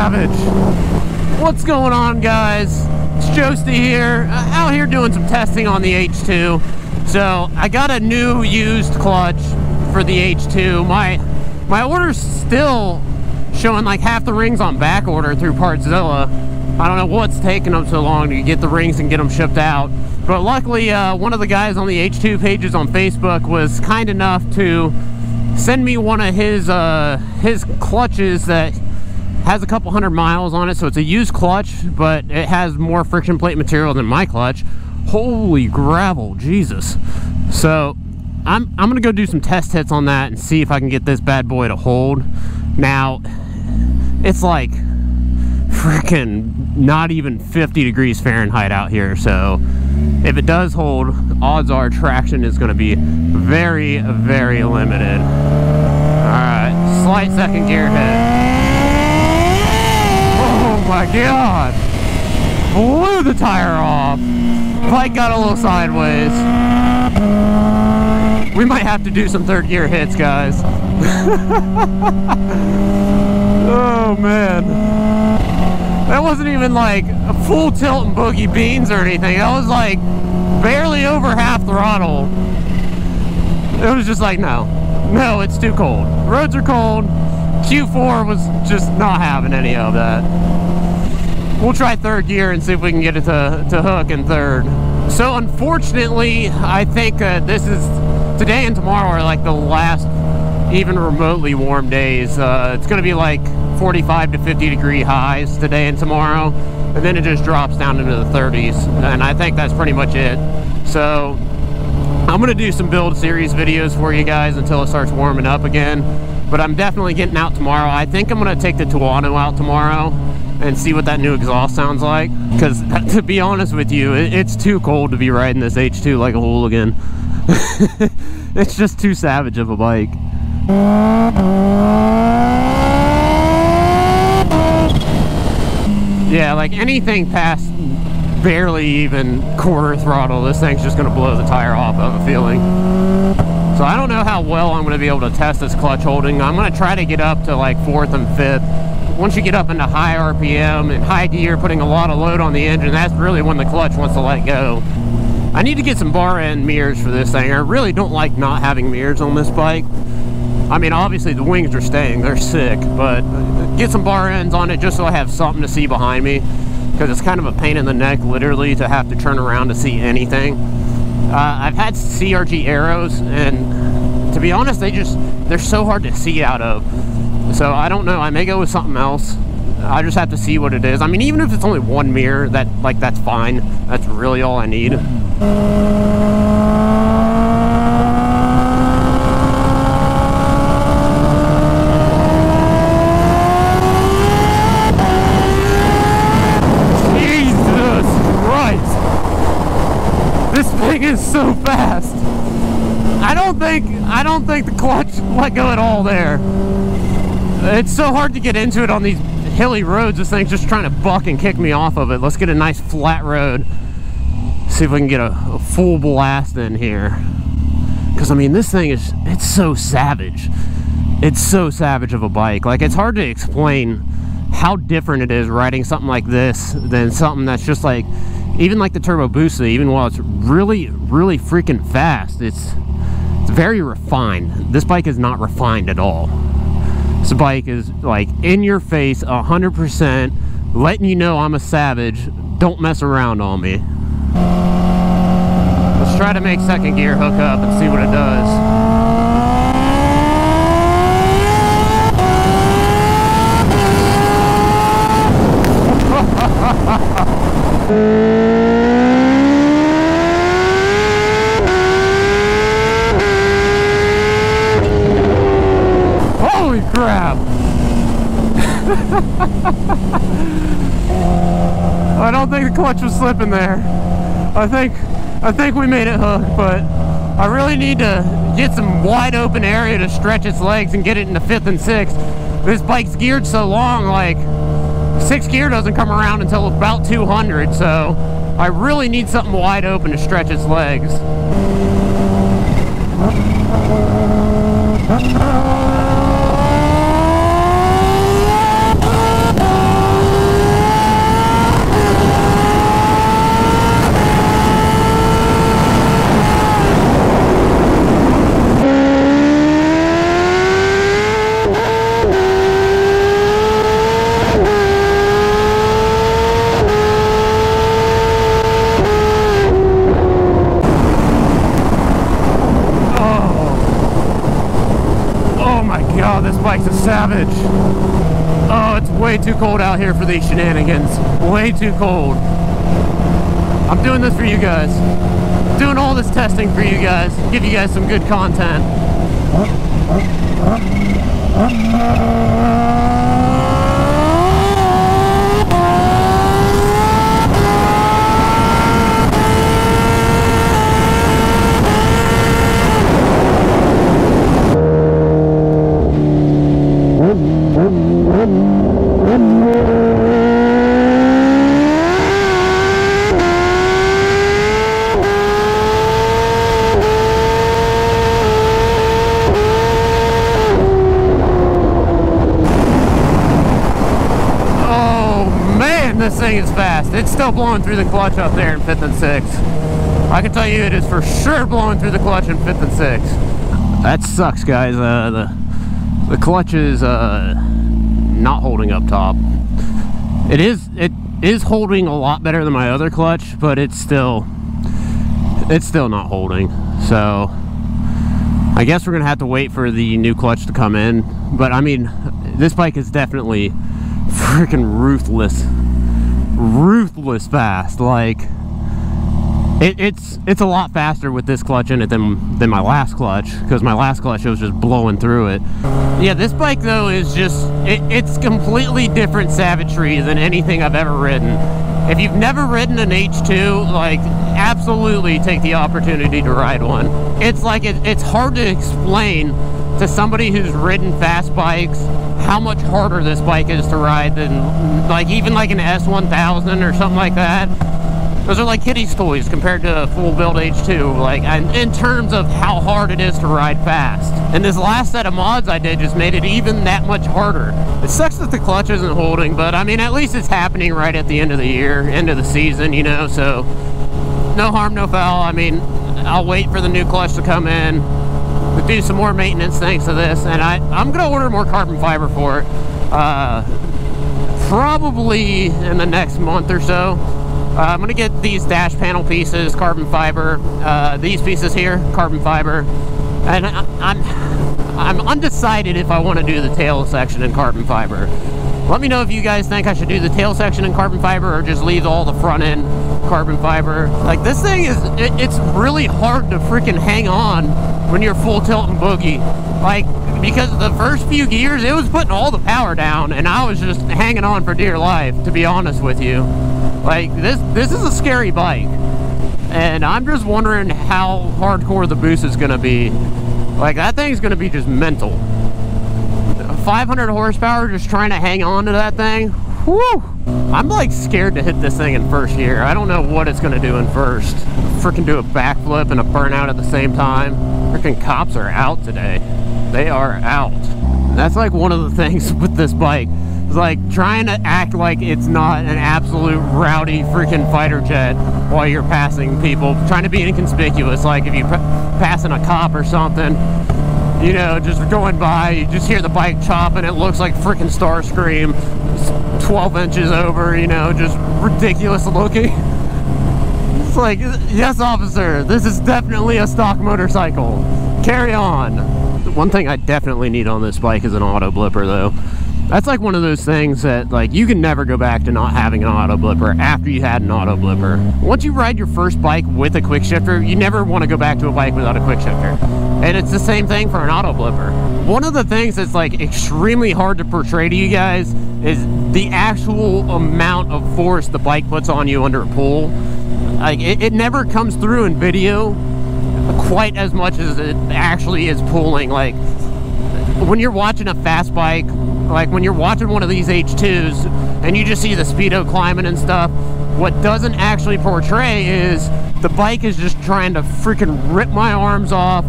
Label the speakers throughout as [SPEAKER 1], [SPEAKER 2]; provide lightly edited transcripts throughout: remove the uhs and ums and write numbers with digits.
[SPEAKER 1] savage. What's going on, guys? It's Joesty here, out here doing some testing on the H2. So I got a new used clutch for the H2. My order's still showing like half the rings on back order through Partzilla. I don't know what's taking them so long to get the rings and get them shipped out. But luckily, one of the guys on the H2 pages on Facebook was kind enough to send me one of his clutches that has a couple 100 miles on it. So it's a used clutch, but it has more friction plate material than my clutch. Holy gravel, Jesus. So I'm gonna go do some test hits on that and see if I can get this bad boy to hold. Now, it's like freaking not even 50 degrees Fahrenheit out here, so if it does hold, odds are traction is going to be very, very limited. Alright, slight second gear hit. Oh my god! Blew the tire off! Bike got a little sideways. We might have to do some third gear hits, guys. Oh man. That wasn't even like a full tilt and boogie beans or anything. That was like barely over half throttle. It was just like, no, it's too cold. Roads are cold. Q4 was just not having any of that. We'll try third gear and see if we can get it to hook in third. So unfortunately, I think this is, today and tomorrow are like the last even remotely warm days. It's gonna be like 45 to 50 degree highs today and tomorrow, and then it just drops down into the 30s, and I think that's pretty much it. So I'm gonna do some build series videos for you guys until it starts warming up again, but I'm definitely getting out tomorrow. I think I'm gonna take the Tuono out tomorrow and see what that new exhaust sounds like, because to be honest with you, it's too cold to be riding this H2 like a hooligan. It's just too savage of a bike. Yeah, like anything past barely even quarter throttle, this thing's just gonna blow the tire off, I have a feeling. So I don't know how well I'm gonna be able to test this clutch holding. I'm gonna try to get up to like 4th and 5th. Once you get up into high RPM and high gear, putting a lot of load on the engine, that's really when the clutch wants to let go. I need to get some bar end mirrors for this thing. I really don't like not having mirrors on this bike. I mean, obviously the wings are staying, they're sick, but get some bar ends on it just so I have something to see behind me, because it's kind of a pain in the neck, literally, to have to turn around to see anything. I've had CRG Arrows, and to be honest, they're so hard to see out of. So I don't know, I may go with something else. I just have to see what it is. I mean, even if it's only one mirror, that's fine. That's really all I need. Is so fast. I don't think the clutch let go at all there. It's so hard to get into it on these hilly roads. This thing's just trying to buck and kick me off of it. Let's get a nice flat road. See if we can get a full blast in here. Because I mean, this thing it's so savage. It's so savage of a bike. Like, it's hard to explain how different it is riding something like this than something that's just like, even like the Turbo Busa, even while it's really, really freaking fast, it's very refined. This bike is not refined at all. This bike is like in your face, 100%, letting you know I'm a savage. Don't mess around on me. Let's try to make second gear hook up and see what it does. Holy crap! I don't think the clutch was slipping there. I think we made it hook, but I really need to get some wide open area to stretch its legs and get it into 5th and 6th. This bike's geared so long, like 6th gear doesn't come around until about 200, so I really need something wide open to stretch its legs. bike's a savage. Oh, it's way too cold out here for these shenanigans. Way too cold. I'm doing this for you guys. Doing all this testing for you guys. Give you guys some good content. This thing is fast. It's still blowing through the clutch up there in 5th and 6th. I can tell you it is for sure blowing through the clutch in 5th and 6th. That sucks, guys. The clutch is not holding up top. It is holding a lot better than my other clutch, but it's still not holding. So I guess we're gonna have to wait for the new clutch to come in. But I mean, this bike is definitely freaking ruthless fast. Like it's a lot faster with this clutch in it than my last clutch, because my last clutch, it was just blowing through it. Yeah, this bike though is just it's completely different savagery than anything I've ever ridden. If you've never ridden an H2, like, absolutely take the opportunity to ride one. It's like it's hard to explain to somebody who's ridden fast bikes how much harder this bike is to ride than, like, even like an S1000 or something like that. Those are like kiddies' toys compared to a full build H2, like, in terms of how hard it is to ride fast. And this last set of mods I did just made it even that much harder. It sucks that the clutch isn't holding, but I mean, at least it's happening right at the end of the year, end of the season, you know, so no harm, no foul. I mean, I'll wait for the new clutch to come in, to do some more maintenance thanks to this, and I'm gonna order more carbon fiber for it, probably in the next month or so. I'm gonna get these dash panel pieces, carbon fiber, these pieces here, carbon fiber, and I'm undecided if I want to do the tail section in carbon fiber. Let me know if you guys think I should do the tail section in carbon fiber or just leave all the front end carbon fiber. Like, this thing is, it's really hard to freaking hang on when you're full tilt and boogie. Like, because the first few gears, it was putting all the power down and I was just hanging on for dear life, to be honest with you. Like, this is a scary bike, and I'm just wondering how hardcore the boost is gonna be. Like, that thing's gonna be just mental. 500 horsepower just trying to hang on to that thing. Whew! I'm like scared to hit this thing in first gear. I don't know what it's gonna do in first. Freaking do a backflip and a burnout at the same time. Freaking cops are out today. They are out. That's like one of the things with this bike. It's like trying to act like it's not an absolute rowdy freaking fighter jet while you're passing people, trying to be inconspicuous. Like if you passing a cop or something, you know, just going by, you just hear the bike chop and it looks like freaking Starscream, 12 inches over, you know, just ridiculous looking. It's like, yes, officer, this is definitely a stock motorcycle. Carry on. One thing I definitely need on this bike is an auto blipper, though. That's like one of those things that, like, you can never go back to not having an auto blipper after you had an auto blipper. Once you ride your first bike with a quick shifter, you never want to go back to a bike without a quick shifter. And it's the same thing for an auto blipper. One of the things that's like extremely hard to portray to you guys is the actual amount of force the bike puts on you under a pull. Like, it never comes through in video quite as much as it actually is pulling. Like, when you're watching a fast bike, like when you're watching one of these H2s and you just see the speedo climbing and stuff, what doesn't actually portray is the bike is just trying to freaking rip my arms off,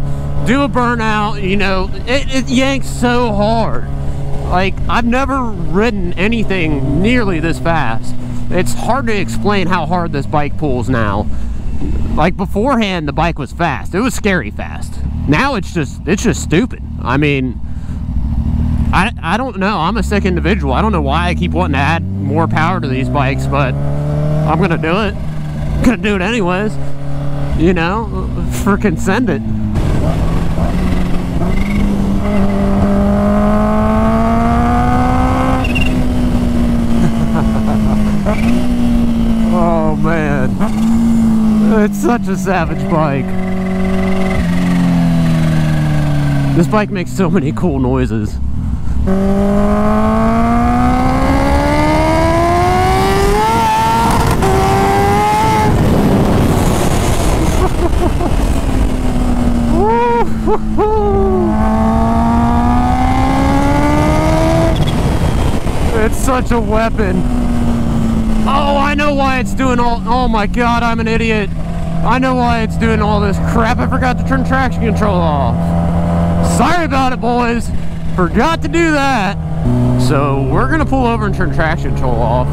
[SPEAKER 1] do a burnout, you know, it yanks so hard. Like, I've never ridden anything nearly this fast. It's hard to explain how hard this bike pulls now. Like, beforehand, the bike was fast. It was scary fast. Now it's just stupid. I mean, I don't know. I'm a sick individual. I don't know why I keep wanting to add more power to these bikes, but I'm gonna do it. I'm gonna do it anyways. You know, freaking send it. It's such a savage bike. This bike makes so many cool noises. It's such a weapon. Oh, I know why it's doing all... Oh my god, I'm an idiot. I know why it's doing all this crap. I forgot to turn traction control off. Sorry about it, boys. Forgot to do that. So we're gonna pull over and turn traction control off.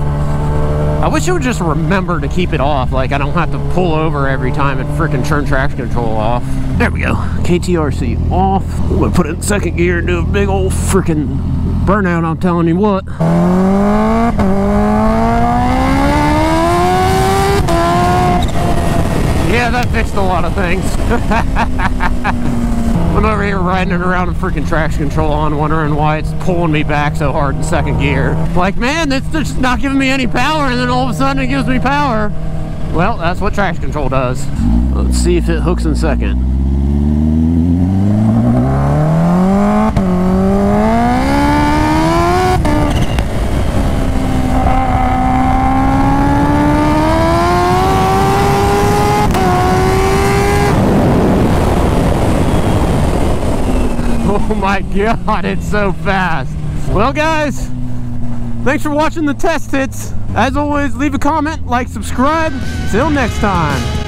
[SPEAKER 1] I wish it would just remember to keep it off. Like I don't have to pull over every time and freaking turn traction control off. There we go. KTRC off. I'm gonna put it in second gear and do a big old freaking burnout, I'm telling you what. Yeah, that fixed a lot of things. I'm over here riding it around with freaking traction control on, wondering why it's pulling me back so hard in second gear. Like, man, it's just not giving me any power, and then all of a sudden it gives me power. Well, that's what traction control does. Let's see if it hooks in second. Oh my god, it's so fast. Well guys, thanks for watching the test hits. As always, leave a comment, like, subscribe. Till next time.